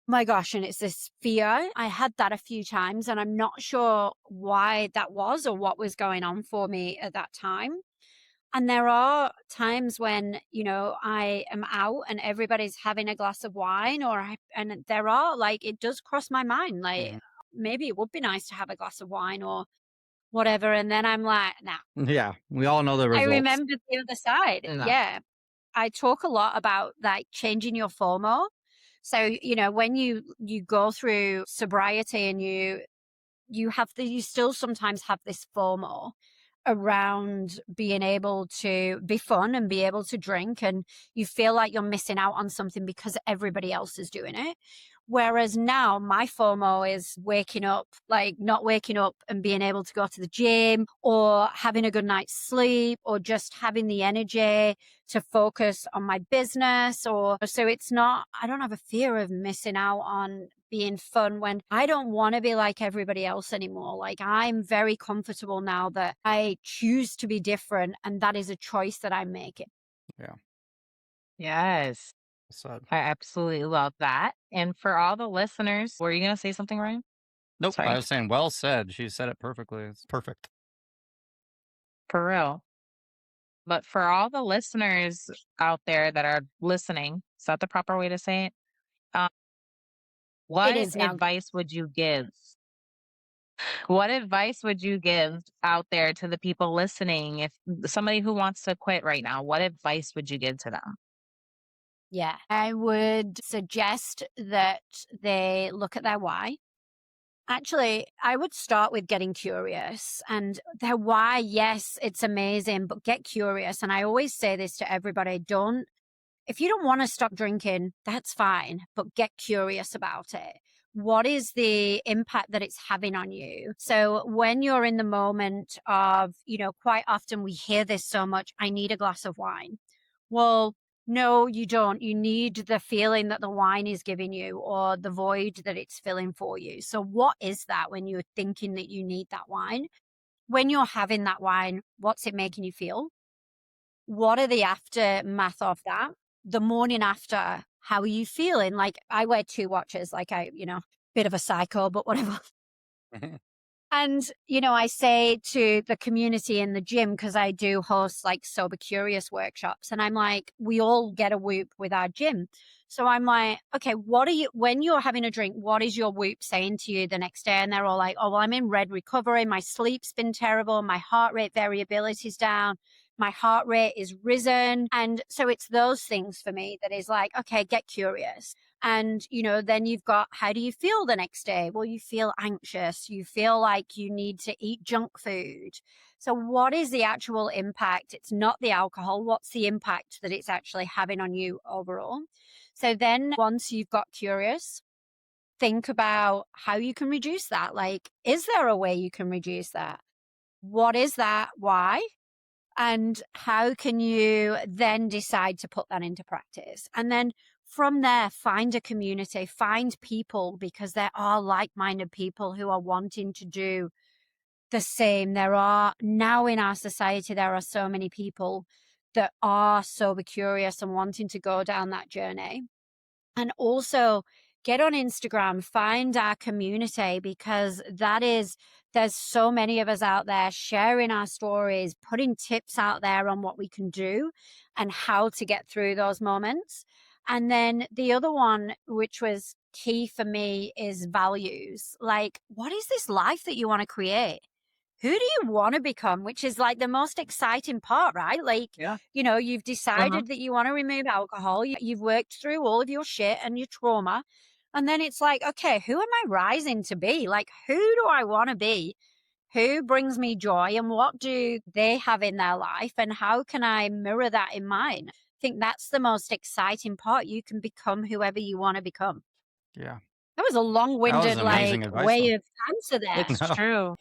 my gosh, and it's this fear. I had that a few times and I'm not sure why that was or what was going on for me at that time. And there are times when, I am out and everybody's having a glass of wine, and there are like, it does cross my mind, like Mhm. maybe it would be nice to have a glass of wine or whatever. And then I'm like, nah, Yeah, we all know the I results. remembered the other side. No. Yeah. I talk a lot about like changing your FOMO. So, when you go through sobriety and you still sometimes have this FOMO around being able to be fun and be able to drink, and you feel like you're missing out on something because everybody else is doing it. Whereas now my FOMO is waking up, like not waking up and being able to go to the gym or having a good night's sleep or just having the energy to focus on my business. Or so it's not, I don't have a fear of missing out on being fun when I don't want to be like everybody else anymore. Like I'm very comfortable now that I choose to be different, and that is a choice that I'm making. Yeah. Yes. So, I absolutely love that. And for all the listeners, were you going to say something, Ryan? nope. I Sorry. was saying, well said. She said it perfectly. It's perfect. For real. But for all the listeners out there that are listening, is that the proper way to say it? Um, It what is now. advice would you give? What advice would you give out there to the people listening? If somebody who wants to quit right now, what advice would you give to them? Yeah. I would suggest that they look at their why. Actually, I would start with getting curious, and their why. Yes, it's amazing, but get curious. And I always say this to everybody, if you don't want to stop drinking, that's fine, but get curious about it. What is the impact that it's having on you? So when you're in the moment of, quite often we hear this so much, I need a glass of wine. Well, no, you don't. You need the feeling that the wine is giving you or the void that it's filling for you. So what is that when you're thinking that you need that wine? When you're having that wine, what's it making you feel? What are the aftermath of that? The morning after, how are you feeling? Like I wear 2 watches, like bit of a psycho, but whatever. Mhm. And, I say to the community in the gym, because I do host like sober curious workshops, and I'm like, we all get a whoop with our gym. So I'm like, okay, when you're having a drink, what is your whoop saying to you the next day? And they're all like, oh, well, I'm in red recovery. My sleep's been terrible. My heart rate variability's down. My heart rate is risen. And so it's those things for me that is like, okay, get curious. And, then you've got, how do you feel the next day? Well, you feel anxious. You feel like you need to eat junk food. So what is the actual impact? It's not the alcohol. What's the impact that it's actually having on you overall? So then once you've got curious, think about how you can reduce that. Like, is there a way you can reduce that? What is that? Why? And how can you then decide to put that into practice? And then from there, find a community, find people, because there are like-minded people who are wanting to do the same. There are now in our society, there are so many people that are sober curious and wanting to go down that journey. And also get on Instagram, find our community, because there's so many of us out there sharing our stories, putting tips out there on what we can do and how to get through those moments. And then the other one, which was key for me, is values. Like, what is this life that you want to create? Who do you want to become? Which is like the most exciting part, right? Like, Yeah. you've decided that you want to remove alcohol. You've worked through all of your shit and your trauma. And then it's like, okay, who am I rising to be? Like, who do I want to be? Who brings me joy, and what do they have in their life? And how can I mirror that in mine? I think that's the most exciting part. You can become whoever you want to become. Yeah. That was a long-winded, amazing advice, way though. of answer there. It's No. true.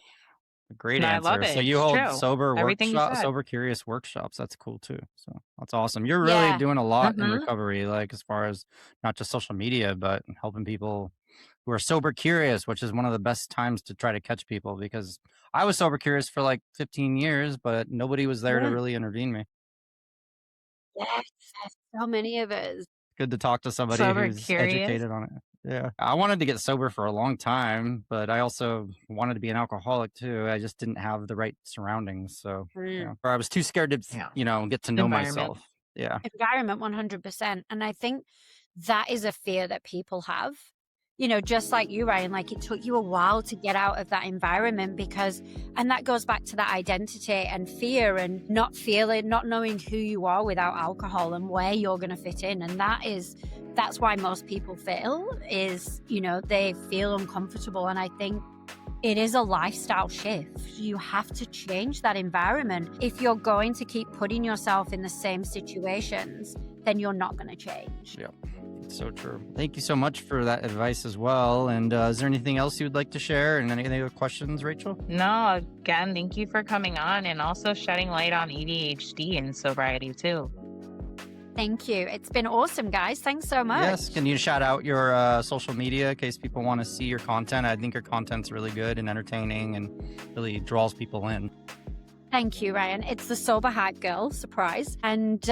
Great No, I answer. love it. So you It's hold true. sober Everything you workshops, said. sober curious workshops. That's cool too. So that's awesome. You're really Yeah. doing a lot in Mhm. recovery, like as far as not just social media, but helping people who are sober curious, which is one of the best times to try to catch people, because I was sober curious for like 15 years, but nobody was there to Yeah. really intervene me. Yes, there's so many of us. Good to talk to somebody Sober who's curious. educated on it. Yeah. I wanted to get sober for a long time, but I also wanted to be an alcoholic too. I just didn't have the right surroundings. So, or I was too scared to, Yeah. get to know Environment. myself. Yeah. Environment, 100%. And I think that is a fear that people have. Just like you, Ryan, like it took you a while to get out of that environment and that goes back to that identity and fear and not knowing who you are without alcohol and where you're going to fit in. And that's why most people fail is, they feel uncomfortable. And I think it is a lifestyle shift. You have to change that environment. If you're going to keep putting yourself in the same situations, then you're not going to change. Yeah. It's so true. Thank you so much for that advice as well. And is there anything else you would like to share, and any other questions, Rachel? No, again, thank you for coming on and also shedding light on ADHD and sobriety too. Thank you. It's been awesome, guys. Thanks so much. Yes. Can you shout out your social media in case people want to see your content? I think your content's really good and entertaining and really draws people in. Thank you, Ryan. It's the Sober Hype Girl, surprise. And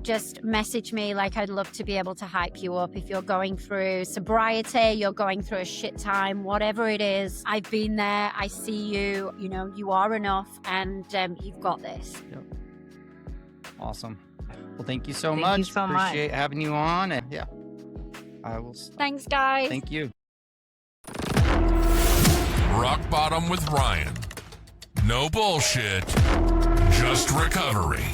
just message me. Like, I'd love to be able to hype you up if you're going through sobriety, you're going through a shit time, whatever it is. I've been there. I see you. You are enough, and you've got this. Yep. Awesome. Well, thank you so Thank much. you so much. Appreciate having you on. And yeah, I will. Thanks, guys. Thank you. Rock Bottom with Ryan. No bullshit, just recovery.